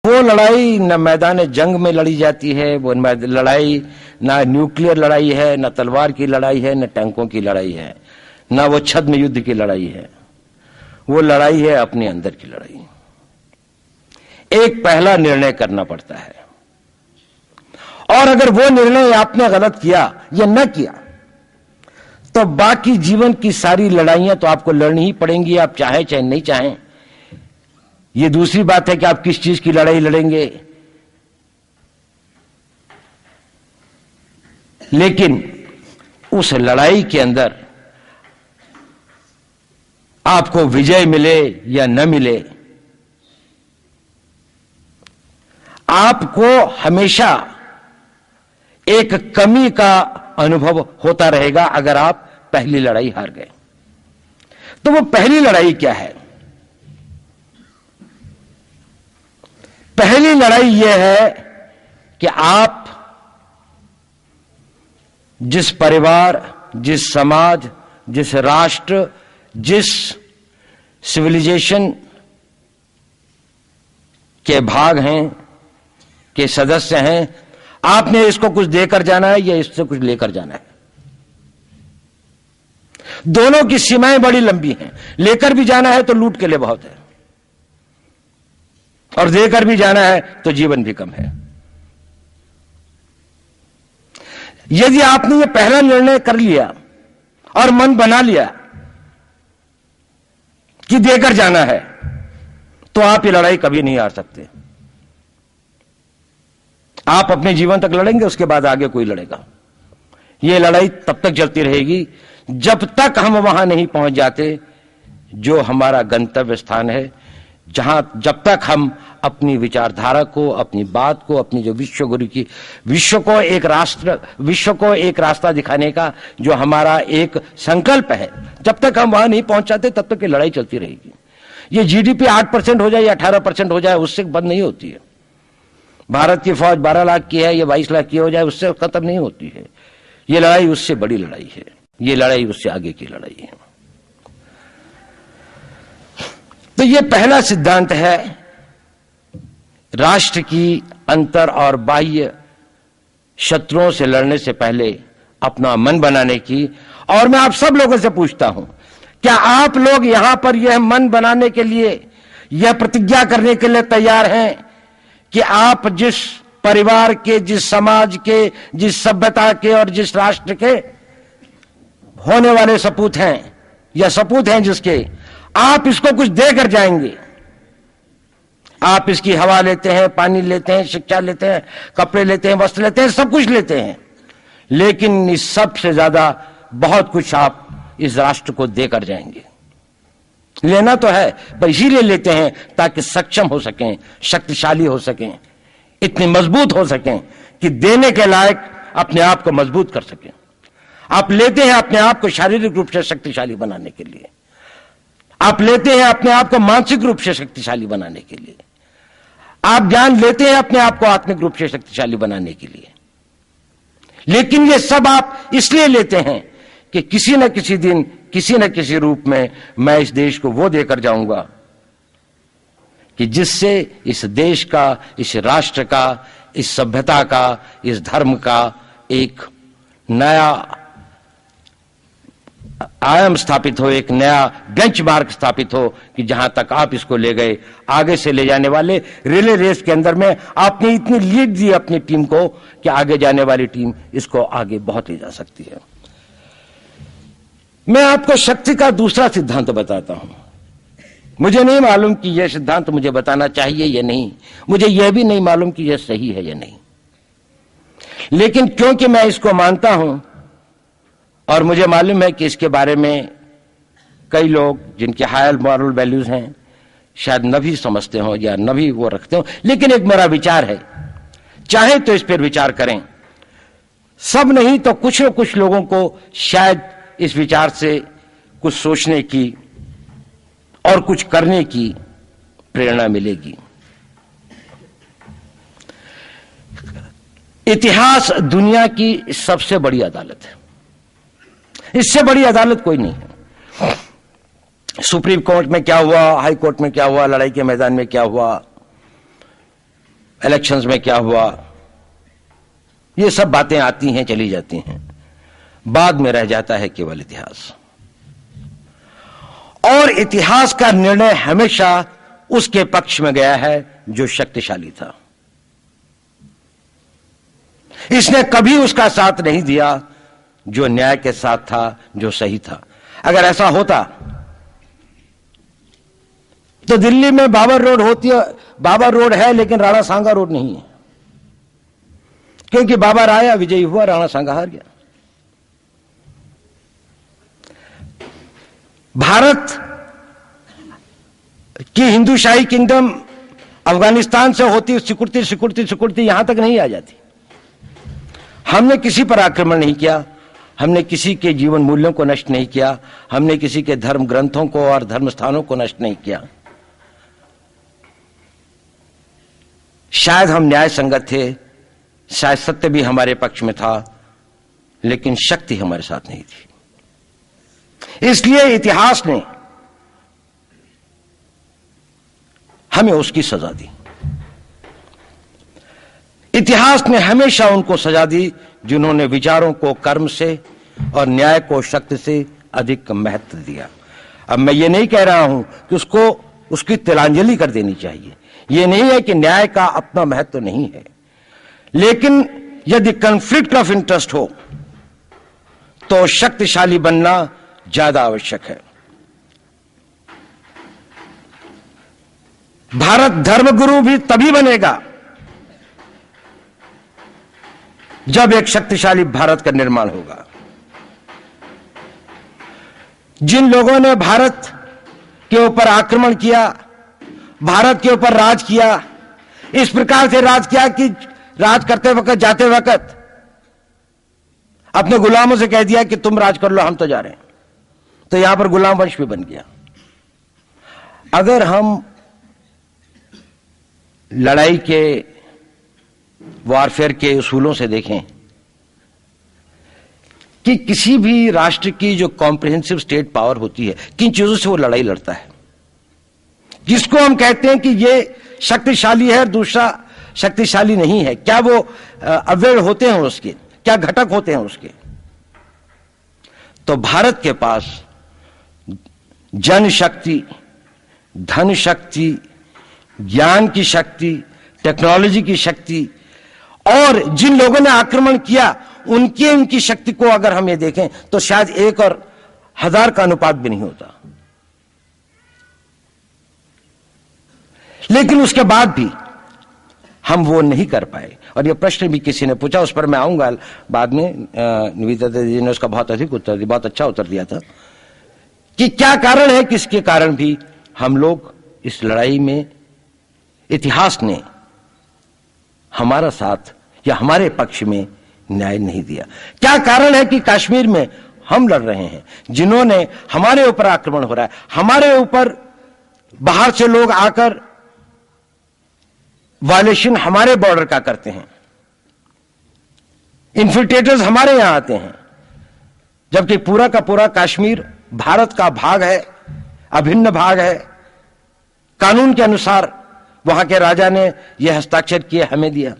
वो लड़ाई न मैदान जंग में लड़ी जाती है, वो लड़ाई ना न्यूक्लियर लड़ाई है, न तलवार की लड़ाई है, न टैंकों की लड़ाई है, ना वो छद्म युद्ध की लड़ाई है। वो लड़ाई है अपने अंदर की लड़ाई। एक पहला निर्णय करना पड़ता है, और अगर वो निर्णय आपने गलत किया या न किया तो बाकी जीवन की सारी लड़ाइयां तो आपको लड़नी ही पड़ेंगी, आप चाहे चाहे नहीं चाहें। ये दूसरी बात है कि आप किस चीज की लड़ाई लड़ेंगे, लेकिन उस लड़ाई के अंदर आपको विजय मिले या न मिले, आपको हमेशा एक कमी का अनुभव होता रहेगा अगर आप पहली लड़ाई हार गए। तो वो पहली लड़ाई क्या है? पहली लड़ाई यह है कि आप जिस परिवार, जिस समाज, जिस राष्ट्र, जिस सिविलाइजेशन के भाग हैं, के सदस्य हैं, आपने इसको कुछ देकर जाना है या इससे कुछ लेकर जाना है। दोनों की सीमाएं बड़ी लंबी हैं। लेकर भी जाना है तो लूट के लिए बहुत है, और देकर भी जाना है तो जीवन भी कम है। यदि आपने ये पहला निर्णय कर लिया और मन बना लिया कि देकर जाना है, तो आप ये लड़ाई कभी नहीं हार सकते। आप अपने जीवन तक लड़ेंगे, उसके बाद आगे कोई लड़ेगा। ये लड़ाई तब तक चलती रहेगी जब तक हम वहां नहीं पहुंच जाते जो हमारा गंतव्य स्थान है, जब तक हम अपनी विचारधारा को, अपनी बात को, अपनी जो विश्व को एक रास्ता दिखाने का जो हमारा एक संकल्प है, जब तक हम वहां नहीं पहुंच जाते तब तक ये लड़ाई चलती रहेगी। ये जीडीपी 8% हो जाए या 18% हो जाए, उससे बंद नहीं होती है। भारत की फौज 12 लाख की है या 22 लाख की हो जाए, उससे खत्म नहीं होती है। ये लड़ाई उससे बड़ी लड़ाई है, ये लड़ाई उससे आगे की लड़ाई है। तो ये पहला सिद्धांत है राष्ट्र की अंतर और बाह्य शत्रुओं से लड़ने से पहले अपना मन बनाने की। और मैं आप सब लोगों से पूछता हूं, क्या आप लोग यहां पर यह मन बनाने के लिए, यह प्रतिज्ञा करने के लिए तैयार हैं कि आप जिस परिवार के, जिस समाज के, जिस सभ्यता के और जिस राष्ट्र के होने वाले सपूत हैं या सपूत हैं जिसके, आप इसको कुछ देकर जाएंगे? आप इसकी हवा लेते हैं, पानी लेते हैं, शिक्षा लेते हैं, कपड़े लेते हैं, वस्त्र लेते हैं, सब कुछ लेते हैं, लेकिन इस सब से ज्यादा बहुत कुछ आप इस राष्ट्र को देकर जाएंगे। लेना तो है, पर इसीलिए लेते हैं ताकि सक्षम हो सकें, शक्तिशाली हो सकें, इतने मजबूत हो सकें कि देने के लायक अपने आप को मजबूत कर सकें। आप लेते हैं अपने आप को शारीरिक रूप से शक्तिशाली बनाने के लिए, आप लेते हैं अपने आप को मानसिक रूप से शक्तिशाली बनाने के लिए, आप ज्ञान लेते हैं अपने आप को आत्मिक रूप से शक्तिशाली बनाने के लिए। लेकिन ये सब आप इसलिए लेते हैं कि किसी न किसी दिन, किसी न किसी रूप में मैं इस देश को वो देकर जाऊंगा कि जिससे इस देश का, इस राष्ट्र का, इस सभ्यता का, इस धर्म का एक नया आयाम स्थापित हो, एक नया बेंचमार्क स्थापित हो कि जहां तक आप इसको ले गए, आगे से ले जाने वाले रिले रेस के अंदर में आपने इतनी लीड दी अपनी टीम को कि आगे जाने वाली टीम इसको आगे बहुत ले जा सकती है। मैं आपको शक्ति का दूसरा सिद्धांत बताता हूं। मुझे नहीं मालूम कि यह सिद्धांत मुझे बताना चाहिए या नहीं, मुझे यह भी नहीं मालूम कि यह सही है या नहीं, लेकिन क्योंकि मैं इसको मानता हूं और मुझे मालूम है कि इसके बारे में कई लोग जिनके हायर मॉरल वैल्यूज हैं शायद न भी समझते हो या न भी वो रखते हो, लेकिन एक मेरा विचार है, चाहे तो इस पर विचार करें। सब नहीं तो कुछ न कुछ लोगों को शायद इस विचार से कुछ सोचने की और कुछ करने की प्रेरणा मिलेगी। इतिहास दुनिया की सबसे बड़ी अदालत है, इससे बड़ी अदालत कोई नहीं है। सुप्रीम कोर्ट में क्या हुआ, हाई कोर्ट में क्या हुआ, लड़ाई के मैदान में क्या हुआ, इलेक्शंस में क्या हुआ, ये सब बातें आती हैं चली जाती हैं, बाद में रह जाता है केवल इतिहास। और इतिहास का निर्णय हमेशा उसके पक्ष में गया है जो शक्तिशाली था। इसने कभी उसका साथ नहीं दिया जो न्याय के साथ था, जो सही था। अगर ऐसा होता तो दिल्ली में बाबर रोड होती है, बाबर रोड है लेकिन राणा सांगा रोड नहीं है, क्योंकि बाबर आया, विजयी हुआ, राणा सांगा हार गया। भारत की हिंदूशाही किंगडम अफगानिस्तान से होती सिकुड़ती सिकुड़ती सिकुड़ती यहां तक नहीं आ जाती। हमने किसी पर आक्रमण नहीं किया, हमने किसी के जीवन मूल्यों को नष्ट नहीं किया, हमने किसी के धर्म ग्रंथों को और धर्म स्थानों को नष्ट नहीं किया। शायद हम न्याय संगत थे, शायद सत्य भी हमारे पक्ष में था, लेकिन शक्ति हमारे साथ नहीं थी। इसलिए इतिहास ने हमें उसकी सजा दी। इतिहास ने हमेशा उनको सजा दी जिन्होंने विचारों को कर्म से और न्याय को शक्ति से अधिक महत्व दिया। अब मैं ये नहीं कह रहा हूं कि उसको उसकी तिलांजलि कर देनी चाहिए, ये नहीं है कि न्याय का अपना महत्व नहीं है, लेकिन यदि कॉन्फ्लिक्ट ऑफ इंटरेस्ट हो तो शक्तिशाली बनना ज्यादा आवश्यक है। भारत धर्मगुरु भी तभी बनेगा जब एक शक्तिशाली भारत का निर्माण होगा। जिन लोगों ने भारत के ऊपर आक्रमण किया, भारत के ऊपर राज किया, इस प्रकार से राज किया कि राज करते वक्त, जाते वक्त अपने गुलामों से कह दिया कि तुम राज कर लो, हम तो जा रहे हैं, तो यहां पर गुलाम वंश भी बन गया। अगर हम लड़ाई के वॉरफेयर के उसूलों से देखें कि किसी भी राष्ट्र की जो कॉम्प्रिहेंसिव स्टेट पावर होती है, किन चीजों से वो लड़ाई लड़ता है, जिसको हम कहते हैं कि ये शक्तिशाली है और दूसरा शक्तिशाली नहीं है, क्या वो अवयव होते हैं उसके, क्या घटक होते हैं उसके। तो भारत के पास जनशक्ति, धन शक्ति, ज्ञान की शक्ति, टेक्नोलॉजी की शक्ति, और जिन लोगों ने आक्रमण किया उनकी शक्ति को अगर हम ये देखें तो शायद 1 और 1000 का अनुपात भी नहीं होता। लेकिन उसके बाद भी हम वो नहीं कर पाए। और ये प्रश्न भी किसी ने पूछा, उस पर मैं आऊंगा बाद में। निवेदिता जी ने उसका बहुत अधिक उत्तर दिया, बहुत अच्छा उत्तर दिया था कि क्या कारण है, किसके कारण भी हम लोग इस लड़ाई में इतिहास ने हमारा साथ या हमारे पक्ष में न्याय नहीं दिया। क्या कारण है कि कश्मीर में हम लड़ रहे हैं, जिन्होंने हमारे ऊपर आक्रमण हो रहा है, हमारे ऊपर बाहर से लोग आकर वायलेशन हमारे बॉर्डर का करते हैं, इन्फिल्ट्रेटर्स हमारे यहां आते हैं, जबकि पूरा का पूरा कश्मीर भारत का भाग है, अभिन्न भाग है। कानून के अनुसार वहां के राजा ने यह हस्ताक्षर किए, हमें दिया।